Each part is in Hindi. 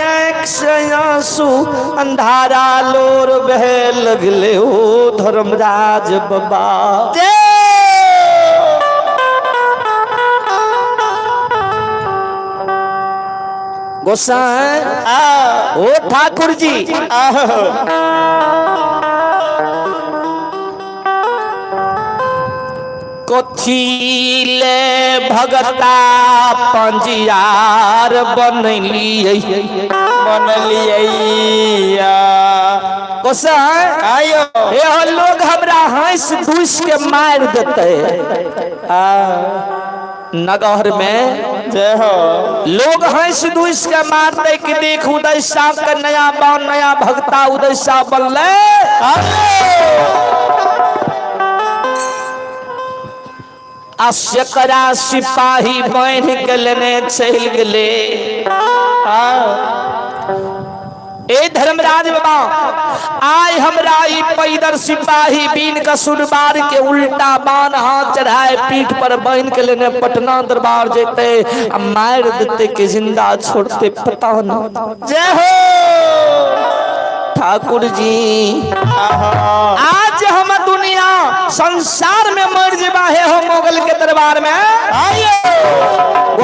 आँख से आंसू अंधारा लोर बहे लगले ओ धर्मराज बाबा। गोसाई ओ ठाकुर जी कथिले भगता पंजियार बनलिए गोसाई आयो ये लोग हमरा हंस दूस के मार देते नगर में जय हो लोग हंस दूस के मारते कि देख उदय साहब का नया बान नया भक्ता उदय साहब बनले आशकरा सिपाही बन के लेने चल गले। ए धर्मराज बाबा आय हमरा ई पैदर सिपाही बीन का सुरबार के उल्टा बान हाथ चढ़ाए पीठ पर बहन के लेने पटना दरबार जेते मार देते के जिंदा छोड़ते पता न। जय हो ठाकुर जी आज हम दुनिया संसार में मर जबा है हो मोगल के दरबार में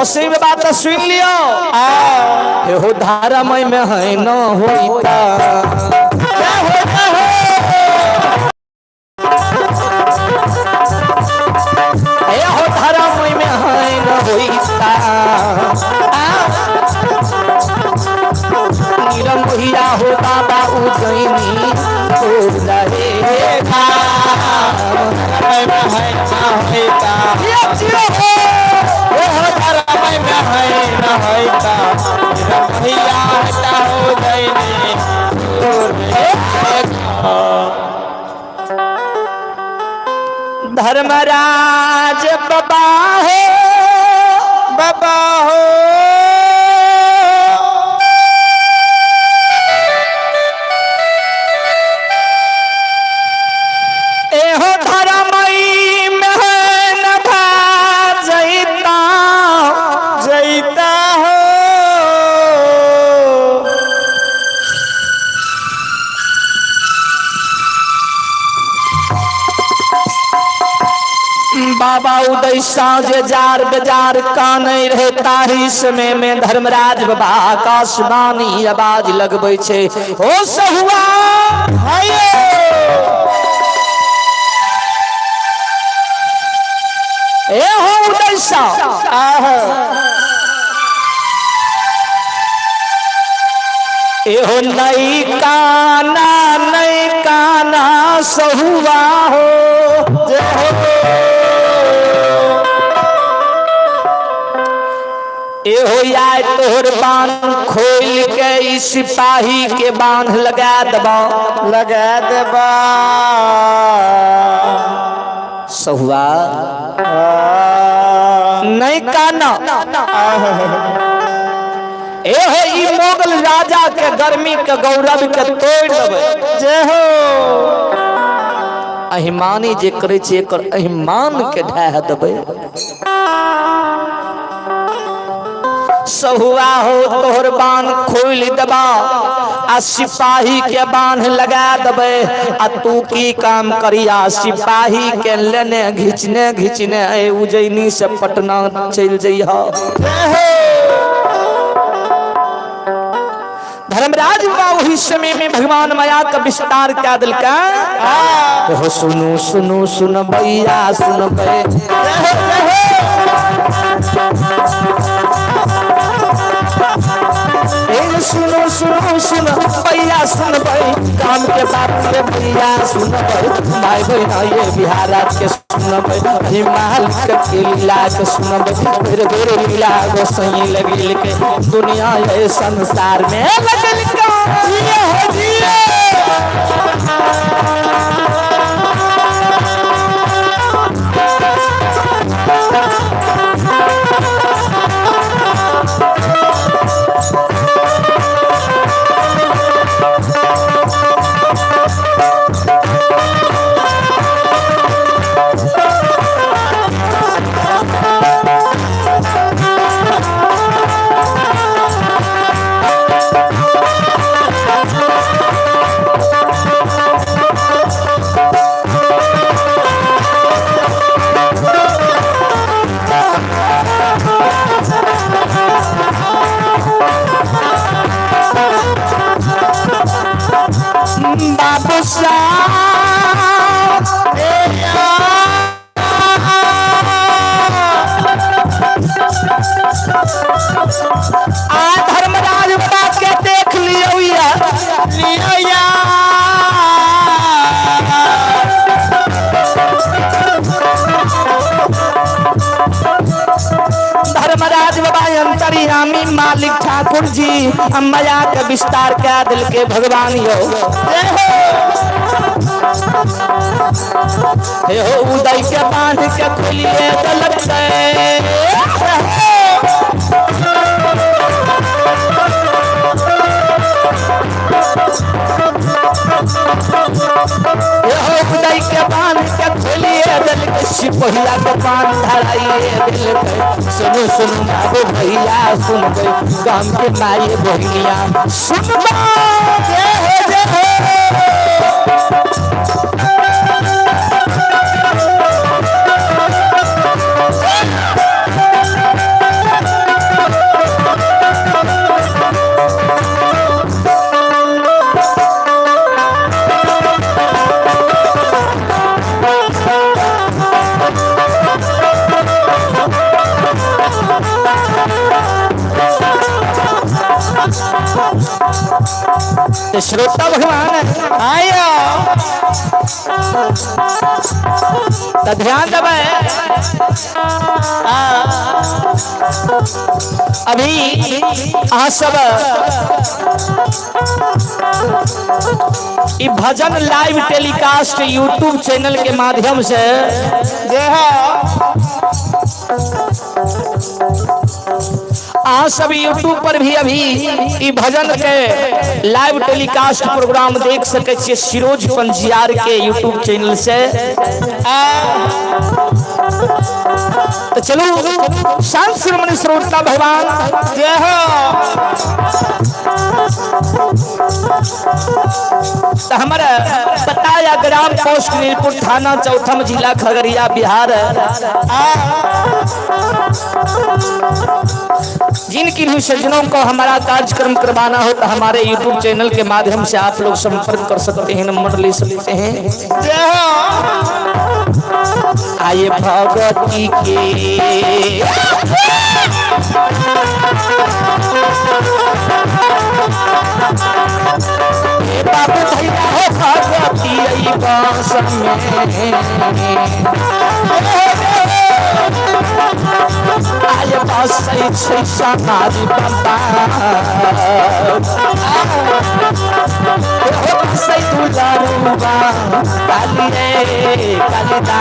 उसी में बात सुन लियो हो धारामय में है न होता हो धारामय में है न होता नीलम भैया हो बाबा उजैनी हो रहेगा धर्मराज बाबा हो बाबा हो एहो धर्मई में न भा जैता जैता हो बाबा उदय साँझे जार बाजार काने रहे ताही समय में धर्मराज बाबा आकाशवाणी आवाज लगबै छे ओ सहुआ ए हो उदय साँझ एहो नई काना सहुआ हो जय हो एहो यार तोहर बांध खोल के इस सिपाही के बांध लगा देबा सहुआ नहीं काना एहो ई मोगल राजा के गर्मी के गौरव के तोड़ देबे जय हो अहिमानी जे करे छे एकर अहिमान के ढाह देबे सहुआ हो तोहर बांध खोल देबा आ सिपाही के बांध लगा देबे आ तू की काम करिया सिपाही के लेने घिचने ए उजैनी से पटना चल जइहा। धर्मराज बाबा वही समय में भगवान माया का विस्तार क्या दिल का हो सुनो सुनो सुन भैया सुन भै सुनो सुनो सुन भैया सुन भाई काम के बात में भैया सुन भाई भाई बहना ये बिहार राज के सुन भाई हिमाल के लीला के सुन भाई फिर गोरे लीला गो सही लगिल के दुनिया ये संसार में लगल का जिए हो जिए ठाकुर जी माया के विस्तार क्या दिल के भगवान यो हे हो उदय के बांध के खोलिए गलत उदय के बांध के खोलिए दिल के सिपहिया के पान धराइए दिल के सुनो सुनो बाबू भैया सुन गए गाम के माई बहनिया सुन श्रोता भगवान आयो तो ध्यान देवे अभी आ सब ई भजन लाइव टेलीकास्ट यूट्यूब चैनल के माध्यम से जे है आज सब यूट्यूब पर भी अभी ई भजन के लाइव टेलीकास्ट प्रोग्राम देख सके छे सिरोज पंजियार के यूट्यूब चैनल से तो चलो शांत श्रोमणी श्रोता भगवान जय हो तो हमारा बताया ग्राम पोस्ट नीलपुर थाना चौथम जिला खगड़िया बिहार जिनकी भी सज्जनों को हमारा कार्यक्रम करवाना हो तो हमारे YouTube चैनल के माध्यम से आप लोग संपर्क कर सकते हैं नंबर ले सकते हैं आइए भगवती के बाबू भैया हो भगवती बांस में आय बास से समाधि बंदा हो से दुलारुबा काली रे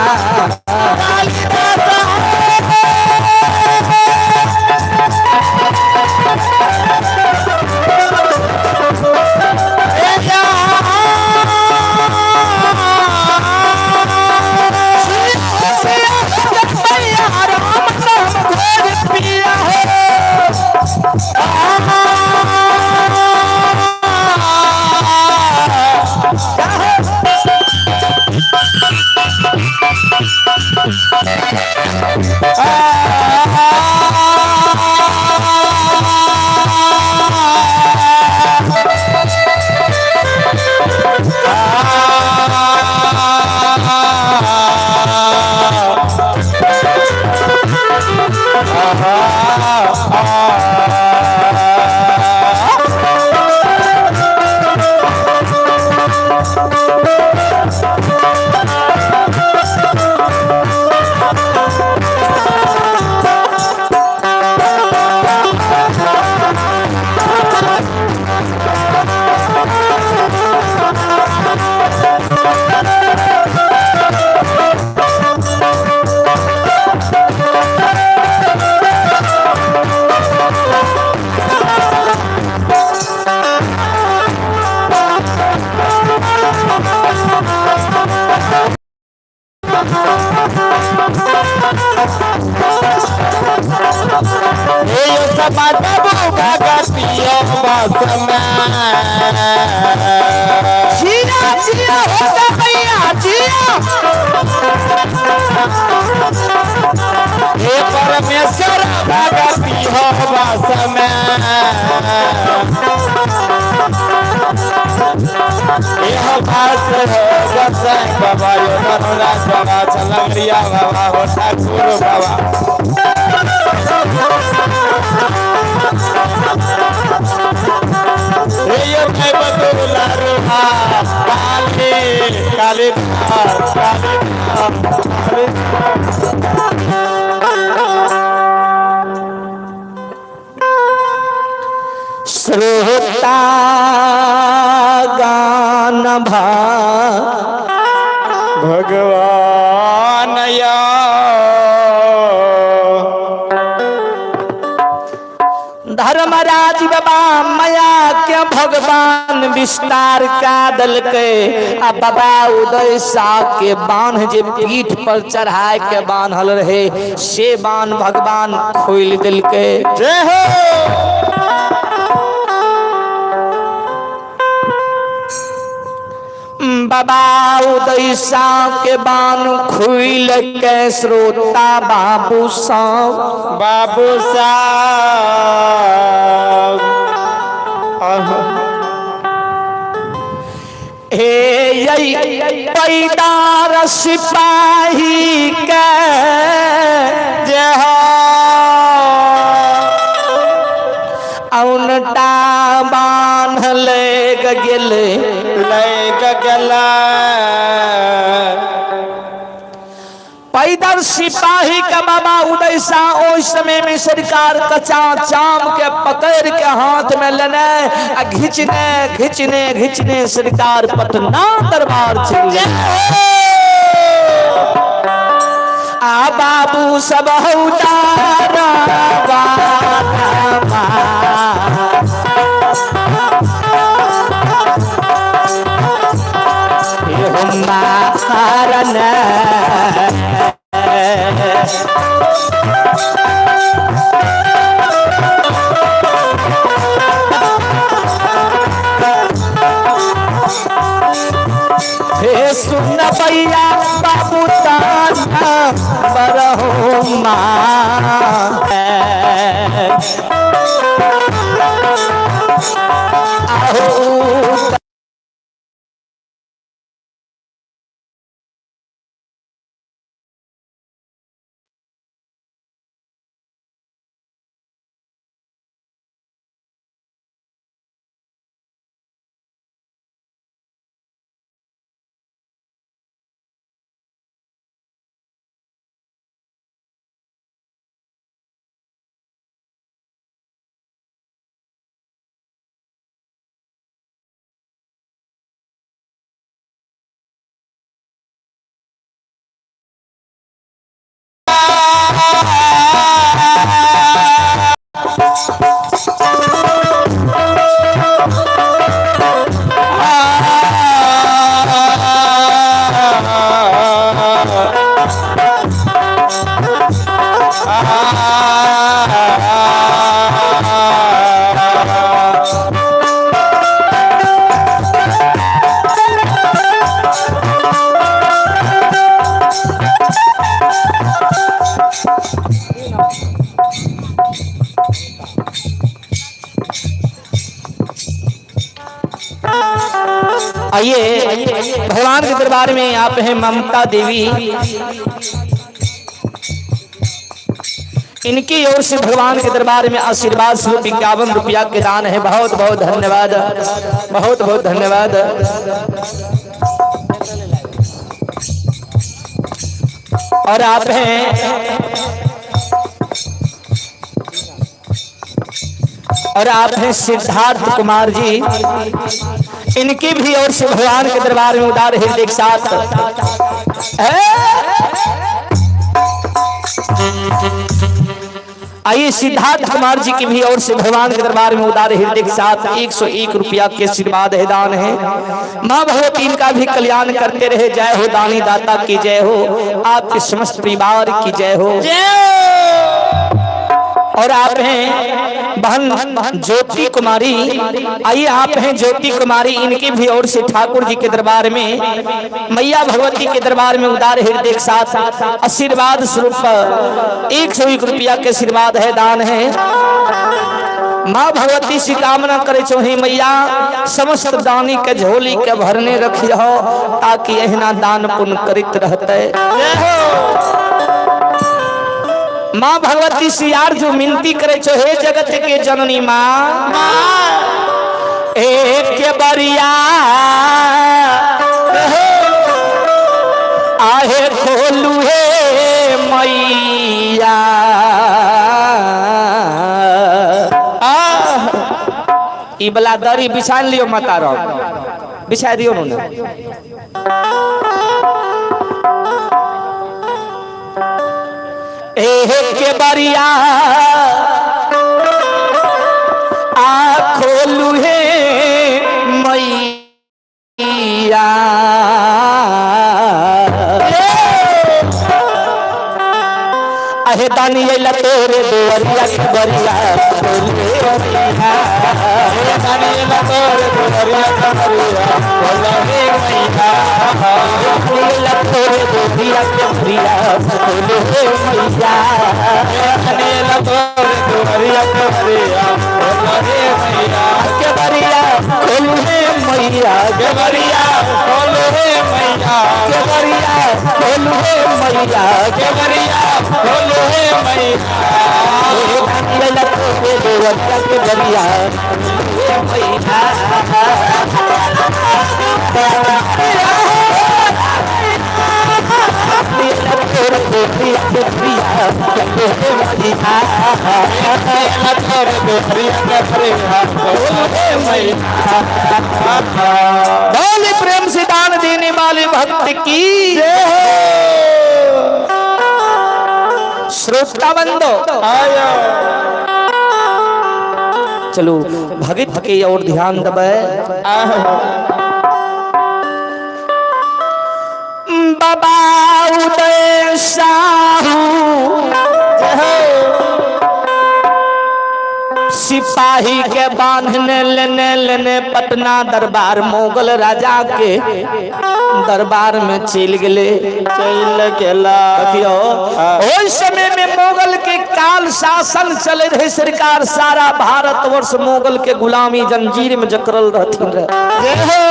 परमेश्वर भगती हो बस में यह बात हो बसंग बाबा यो मनोराज बाबा चलंगरिया बाबा हो ठाकुर बाबा ये मैं बदुला रुहा काली काली श्रोता गान भगवान या धर्मराज बाबा माया के भगवान विस्तार का दल के आ बाबा उदय शाह के बांध जे पीठ पर चढ़ाए के बांधल रहे से बांध भगवान खोल दिल के। जय हो। बाबा उदय शाह के बान खुल के श्रोता बाबू साहब बाबू साहब हे पैदार सिपाही के जय हो। औनटा बांध ले गेले गला पैदल सिपाही का बाबा उदय शाह उस समय में सरकार कच्चा चाम के पकड़ के हाथ में लेने घिचने घिचने घिचने सरकार पटना दरबार चल आ बाबू सब उतारा मारन हे सुन भैया बाबू ताना बरहो माँ आइए भगवान के दरबार में आप हैं ममता देवी, इनकी ओर से भगवान के दरबार में आशीर्वाद स्वरूप 51 रुपया के दान है। बहुत बहुत धन्यवाद, बहुत बहुत धन्यवाद। और आप हैं सिद्धार्थ कुमार जी, इनकी भी ओर से भगवान के दरबार में उदार हृदय के साथ आइए सिद्धार्थ कुमार जी की भी ओर से भगवान के दरबार में उदार हृदय के साथ 101 रुपया के आशीर्वाद है, दान है। माँ भगवती इनका भी कल्याण करते रहे। जय हो दानी दाता की जय हो, आपके समस्त परिवार की जय हो। और आप हैं बहन ज्योति कुमारी, आइए आप हैं ज्योति कुमारी, इनकी भी ओर से ठाकुर जी के दरबार में मैया भगवती के दरबार में उदार हृदय के साथ आशीर्वाद स्वरूप 101 रुपया के आशीर्वाद है, दान है। माँ भगवती से कामना करे चोही मैया समस्त दानी के झोली के भरने रखियो, ताकि एहना दान पुण्य करित रहते। माँ भगवती से यार जो मिनती करे छो, हे जगत के जननी माँ एक के बरिया आहे खोलू हे मैया, ई वाला दरी बिछा लियो माता रो बिछा दियो ना के बरिया आ खोलू है मैया अहे दानी अइला तोरे दुआरिया के बरिया खोलू है मैया अहे दानी अइला तोरे दुआरिया के बरिया खोलू है मैया अइला तोरे दुआरिया के बरिया खोलू है मैया अइला तोरे दुआरिया के बरिया खोलू है मैया के बरिया खोलू है मैया के बरिया खोलू है मैया के बरिया खोलू है मैया के बरिया खोलू है मैया अइला तोरे दुआरिया के बरिया मैया बोले प्रेम से दान देने वाले भक्त की श्रोता बंदो चलो भगत के और ध्यान दबे बाबा उदय साहू सिपाही के बांधने लेने पटना दरबार मोगल राजा के दरबार में चल गए देखियो ओइ समय में मोगल के काल शासन चले रहे सरकार सारा भारतवर्ष मोगल के गुलामी जंजीर में जकड़ल रहथिन रहे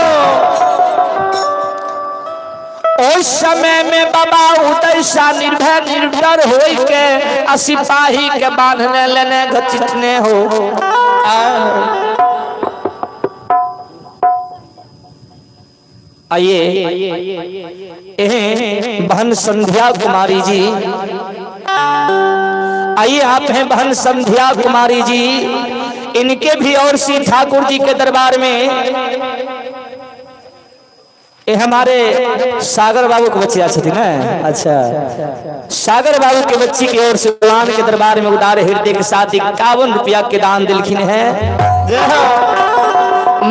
उस समय में बाबा उदय शाह निर्भय निर्डर होई के सिपाही के बांधने लेने घचिटने हो आइए बहन संध्या कुमारी जी आइए आप हैं बहन संध्या कुमारी जी इनके भी और सी ठाकुर जी के दरबार में ये हमारे सागर बाबू के बच्चे आते थे ना अच्छा सागर बाबू के बच्ची की ओर से भगवान के दरबार में उदार हृदय के साथ 51 रुपया के दान दिलखिन है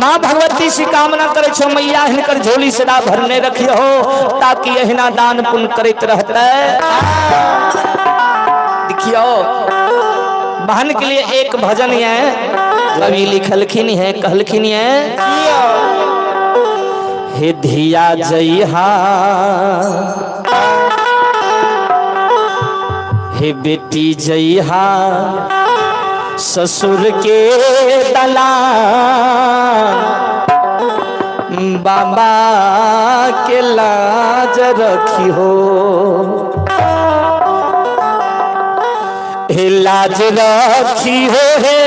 माँ भगवती से कामना करे छो मैया हिनकर झोली सदा भरने रखी हो ताकि यहिना दान पुण्य करते रहता देखियो बहन के लिए एक भजन है कवि लिखलखिन है कहलखिन है हे धिया जइहा हे बेटी जइहा ससुर के दलान बाबा के लाज रखी हो हे लाज रखी हो हे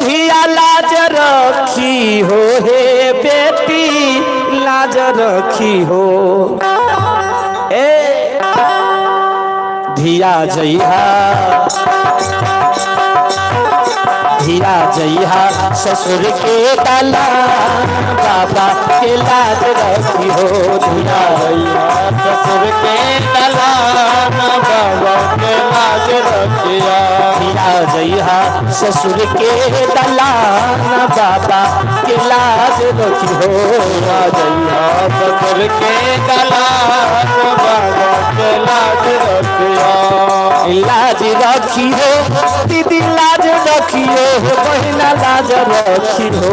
धिया लाज रखी हो हे बेटी लाज रखी हो ए धिया जइहा धिया जइहा ससुर के दलान बाबा के लाज रखी हो धिया जइहा ससुर के दलान बाबा के लाज रखिया धिया जइहा ससुर के दलान बाबा के लाज रखी हो जइहा ससुर के दलान बाबा के लाज रखिया लाज रखी हो दीदी लाज रखी हो बहिना लाज रखी हो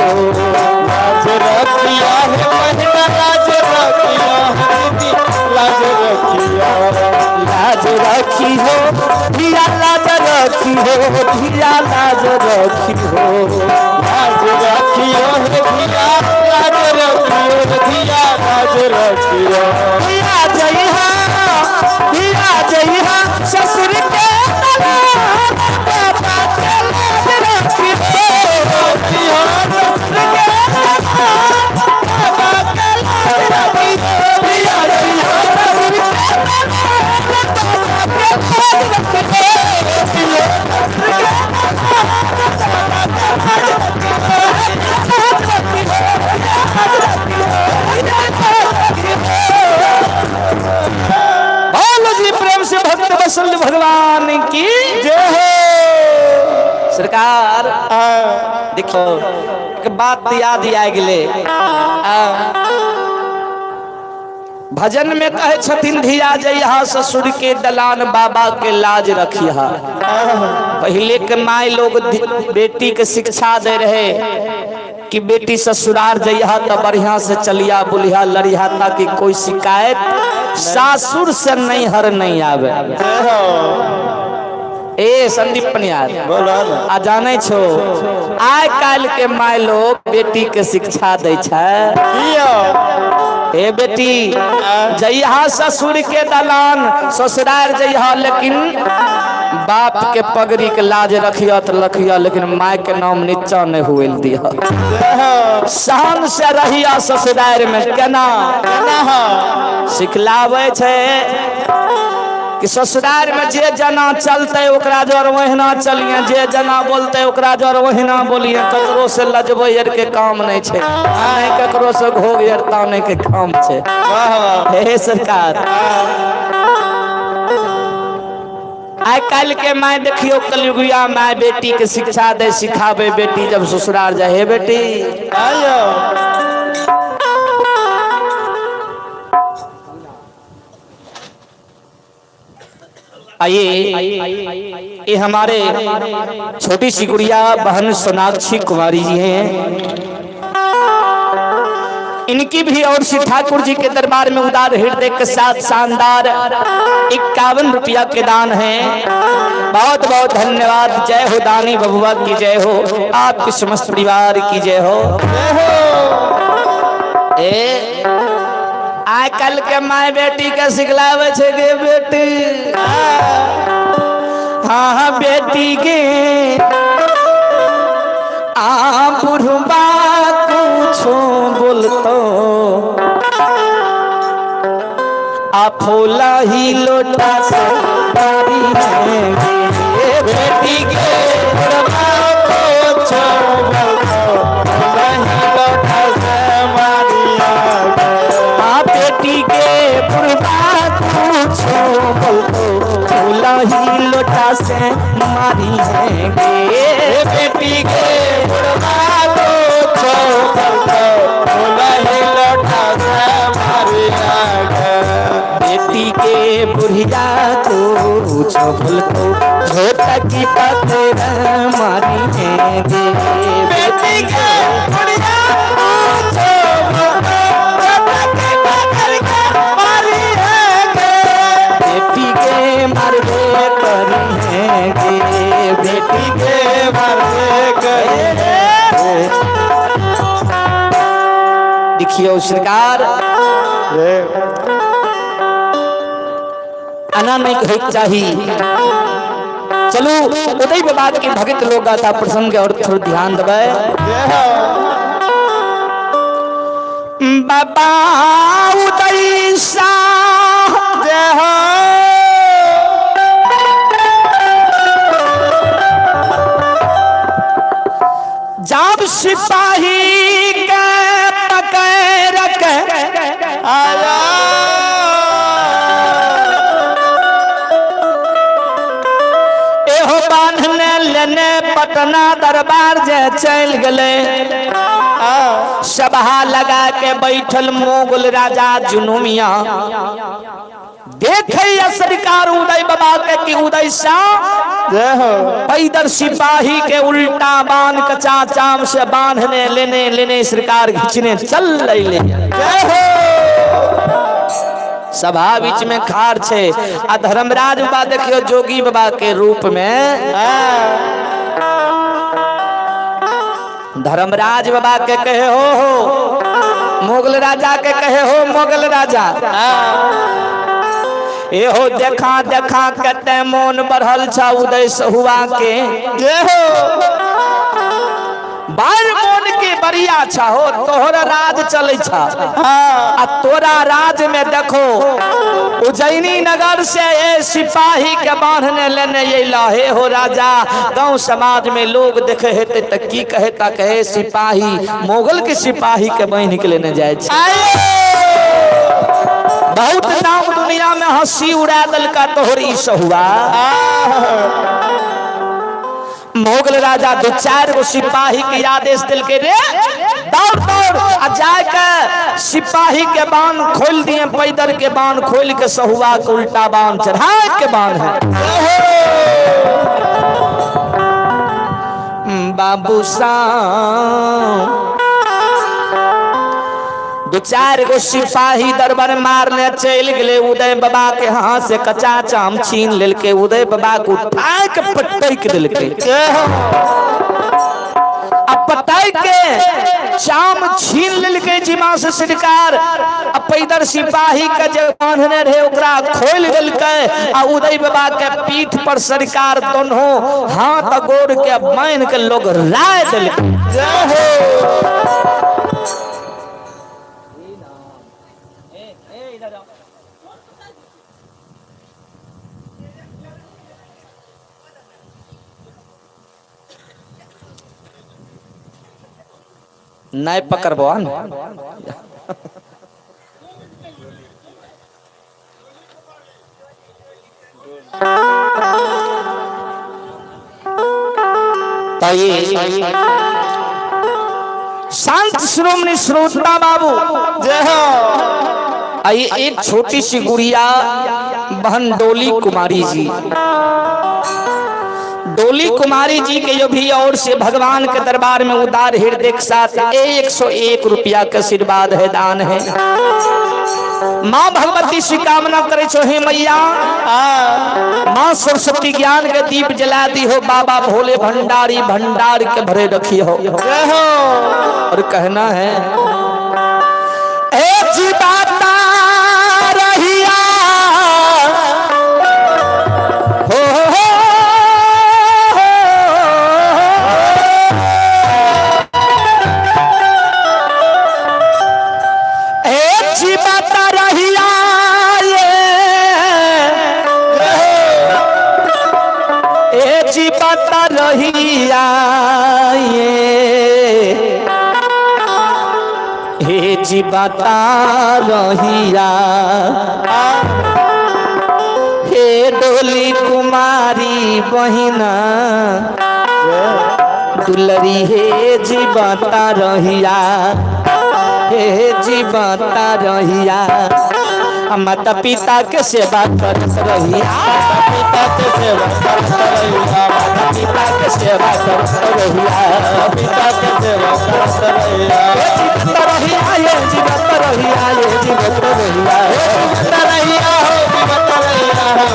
लाज रखिया है बहिना लाज रखिया दीदी लाज रखिया लाज रखी हो धिया लाज रखी हो धिया लाज रखी हो लाज रखियो है धिया लाज रखियो धिया लाज रखियो धिया जइहा ससुर के दलान बाबा के लाज रखी हो धिया ससुर के दलान बाबा के लाज रखी हो धिया जइहा ससुर के दलान बाबा के लाज रखी हो धिया ससुर के दलान बाबा के लाज रखी हो कृष्ण भगवान की जय हो। सरकार देखो एक बात याद आ गए। भजन में कहे छथिन धिया जइहा ससुर के दलान बाबा के लाज रखिया। पहले के माई लोग बेटी के शिक्षा दे रहे कि बेटी ससुराल जइहा तो बढ़िया से चलिया बुलिया लड़िया ताकि कोई शिकायत सासुर से नहीं हर नहीं आवे। ए संदीप पनियार आ जाने छो आइ काल के माय लोग बेटी के शिक्षा दे ए बेटी जइहा ससुर के दलान ससुराल जइहा लेकिन बाप के पगड़ी के लाज रखिया तो रखिया लेकिन माय के नाम नीचा नहीं हुए दिया। सहन से रहिया ससुराल में केना सिखलावे छे कि ससुराल में जे जना चलते ओकरा जर वहीना चलिए जे जना बोलते ओकरा जर वहीना बोलिए। ककरो से लजबे यार के काम नहीं छे नहीं ककरो से घोग यार ताने के काम छे। हे सरकार आइ काल के माय देखियो कलयुगिया माय बेटी के शिक्षा दे सिखावे बेटी जब ससुराल जाए। हे बेटी आइए ये हमारे छोटी सी गुड़िया बहन सोनाक्षी कुमारी जी हैं। इनकी भी और श्री ठाकुर जी के दरबार में उदार हृदय के साथ शानदार 51 रुपया के दान है। बहुत बहुत धन्यवाद। जय हो दानी बबुआ की जय हो। आपके समस्त परिवार की जय हो। आइ कल के माय बेटी के सिखलावे छे गे बेटी। हाँ बेटी के आ बुढ़बा कुछो बोलतो आ फूला ही लोटा से बारी है बेटी के बुढ़बा कुछो बोलतो वही लोटा से मारिया बेटी के बुढ़बा कुछो बोलतो फूला ही लोटा से मारी है गे बेटी के बुढ़बा कुछो बोलतो फूला ही लोटा से मारी है बेटी के बुढ़िया कुछो बोलतो छोटा की पत्थर मारी है गे बेटी के बुढ़िया कुछो बोलतो बेटी के मरबे करी है गे बेटी के मरबे करी है। देखियो सरकार आना नहीं कहे चाहिए। चलो उदय बाबा के भगत लोग गाथा प्रसंग और थोड़ा ध्यान देवे। बाबा उदय शाह जय हो जब सिपाही के पकड़ के आया एहो बांधने लेने पटना दरबार जे चल गले। सभा लगा के बैठल मोगल राजा जुनूमिया देखे सरकार उदय बाबा के कि उदय शाह पैदल सिपाही के उल्टा बांध कचा चाम से बांधने लेने सरकार खींचने चल ले। सभा बीच में खार छे आ धर्मराज बाबा देखियो जोगी बाबा के रूप में धर्मराज बाबा के कहे हो मोगल राजा के कहे हो मोगल राजा एहो देखा देखा कते मोन बढ़ल छा उदय हुआ के बार मोन के बरिया छा हो तोहरा राज चले छा। आ तोरा राज में देखो उज्जैनी नगर से ए सिपाही के बांधने लेने ये लाहे हो राजा। गांव समाज में लोग देखे हेते त की कहे ता कहे सिपाही मोगल के सिपाही के बांध के लेने जाए छे। बहुत नाम दुनिया में हंसी उड़ा दल का तोहरी सहुआ। मोगल राजा दो चार गो सिपाही के आदेश दिल के रे दौड़ दौड़ आ जाके सिपाही के बाण खोल दिए, पैदल के बाण खोल के सहुआ के उल्टा बाण चढ़ा के बाण है। बाबू साहब दो चार गो सिपाही दरबार मारने चल गए, उदय बाबा के हाथ से कच्चा चाम छीन लेके, उदय बाबा को उठा के पटक दिलके। अब पटक के चाम छीन लेके जिमा से सरकार। अब पैदल सिपाही के जो बांधने रहे ओकरा खोल दिलके आ उदय बाबा के पीठ पर सरकार दोनों हाथ गोड़ के बांध के लोग राय दिलके। जय हो नहीं पकड़बो तो ये शांत श्रोमणी श्रोता बाबू जय हो। आइए एक छोटी सी गुड़िया बहन डोली कुमारी जी, डोली कुमारी जी के जो भी और से भगवान के दरबार में उदार हृदय के साथ 101 रुपया का आशीर्वाद है, दान है। माँ भगवती से कामना करे छो हे मैया माँ सरस्वती ज्ञान के दीप जला दी हो, बाबा भोले भंडारी भंडार के भरे रखी हो। और कहना है ए जी बाता रहिया रहिया हे जी बता रहिया हे डोली कुमारी बहिना दुलरी हे जी बता रहिया हे जी बता रहिया माता पिता के सेवा करत रहिया, पिता के सेवा करत रहिया, माता पिता के सेवा करत रहिया, पिता के सेवा करत रहिया। जीवत रहिया ये जीवत रहिया ये जीवत रहिया जीवत रहिया हो जीवत रहिया हो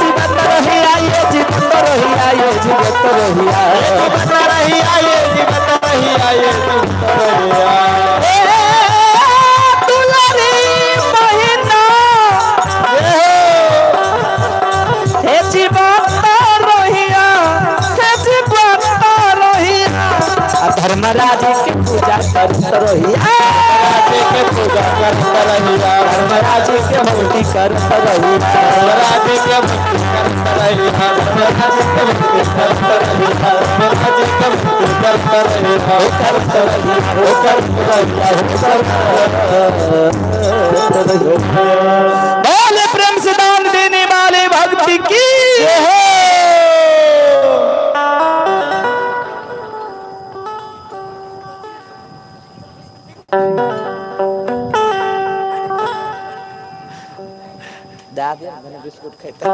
जीवत रहिया ये जीवत रहिया ये जीवत रहिया जीवत रहिया ये जीवत रहिया ये जीवत रहिया। धर्मराज के पूजा करत रहिया, के पूजा करत रहिया, धर्मराज के भक्ति करत रहिया, धर्मराज के भक्ति करत रहिया, धर्मराज के भक्ति करत रहिया, धर्मराज के भक्ति करत रहिया, करत रहिया, करत रहिया। बोले प्रेम से दान देने वाले भक्ति की है। बिस्कुट खाता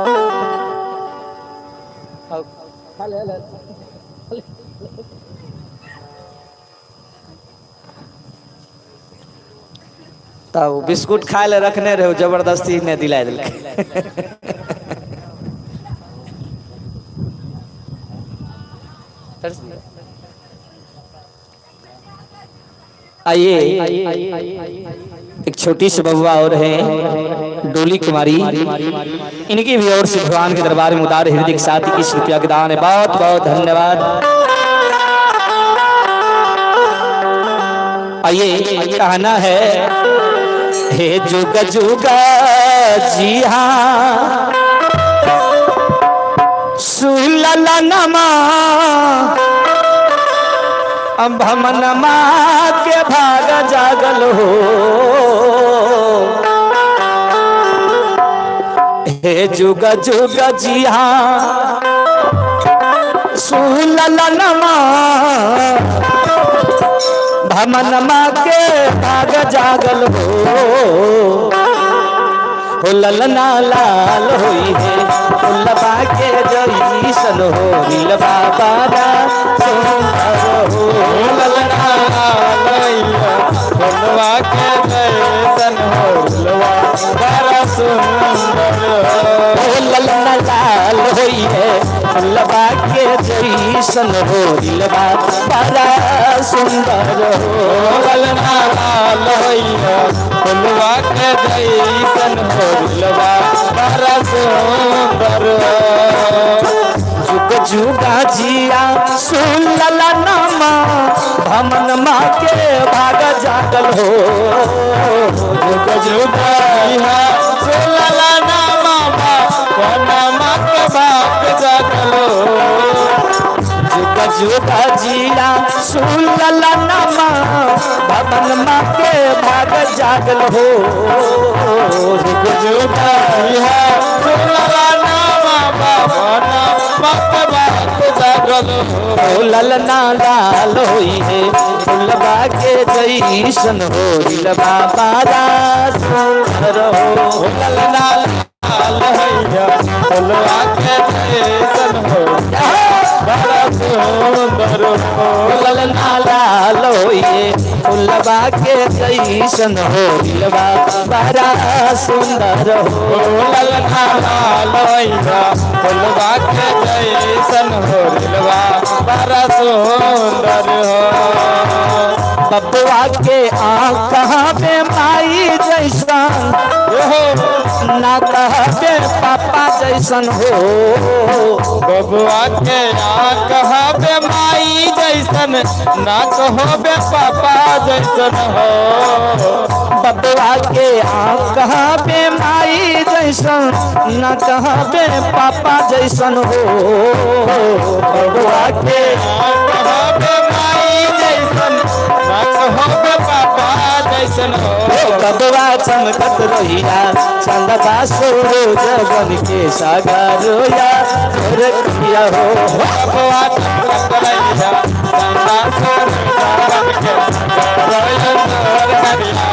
तब बिस्कुट खाए ले रखने रहे जबरदस्ती ने दिला दिल। आइए एक छोटी सी बबुआ और है डोली कुमारी, इनकी भी ओर से भगवान के दरबार में उदार हृदय के साथ 21 रुपया का दान है। बहुत बहुत धन्यवाद। आइए कहना है हे जुग जुग जी हाँ सुललनमा भमनमा के भाग जागल हो हे जुग जुग जिया सुललनमा भमनमा के भाग जागल हो ललना लाल होई है लबा के जईसन हो लबा बारा सुंदर हो ललना लैया फुलवा के जैसन हो लवा बड़ा सुंदर हो ललना लाल होई है लबा के जईसन हो लबा बारा सुंदर हो ललना लैया फुलवा के जैसन हो लवा बड़ा सुंदर जुग जुगा जिया सुन ललनमा भमनमा के भाग जागल हो जुग जुग जिया सुललना मामा वनमा के बाप जागलो जुग जुगा जिया सुन ललनमा भमनमा के भाग जागल हो जुग जुग जिया सुललना मामा वनमा के बाप जागलो ललना लाल होई है फुलबा के जईसन हो लबा बारा सुंदर हो ललना लाल हैया फुलवा के जैसन हो बड़ा सुंदर हो ललना लाल होई है फुलबा के जईसन हो लबा बारा सुंदर हो ललना लाल हैया फुलवा के जैसन हो लवा बड़ा सुंदर हो बबुआ के आँख पे माई जैसन ना कहबे पापा जैसन हो बबुआ के आँख पे माई जैसन ना कहबे पापा जैसन हो बबुआ के आँख पे माई जैसन ना कहबे पापा जैसन हो बबुआ के आँख पे माई जैसन ना कहबे पापा जैसन हो बबुआ चमकत रहिया चंदता सूरज बन के सागरोया तोर किया हो बबुआ चमकत रहिया चंदा सूरज बन के सागरोया तोर करिया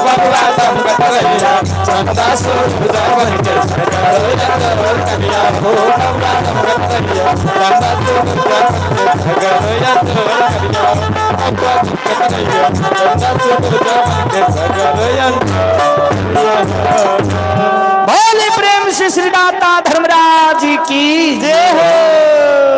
बबुआ चमकत रहिया चंदा सूरज बन के सागरोया तोर करिया बबुआ चमकत रहिया चंदा सूरज बन के सागरोया तोर करिया बबुआ चमकत रहिया चंदा सूरज बन के सागरोया बोले प्रेम से श्री दाता धर्मराज की जय हो।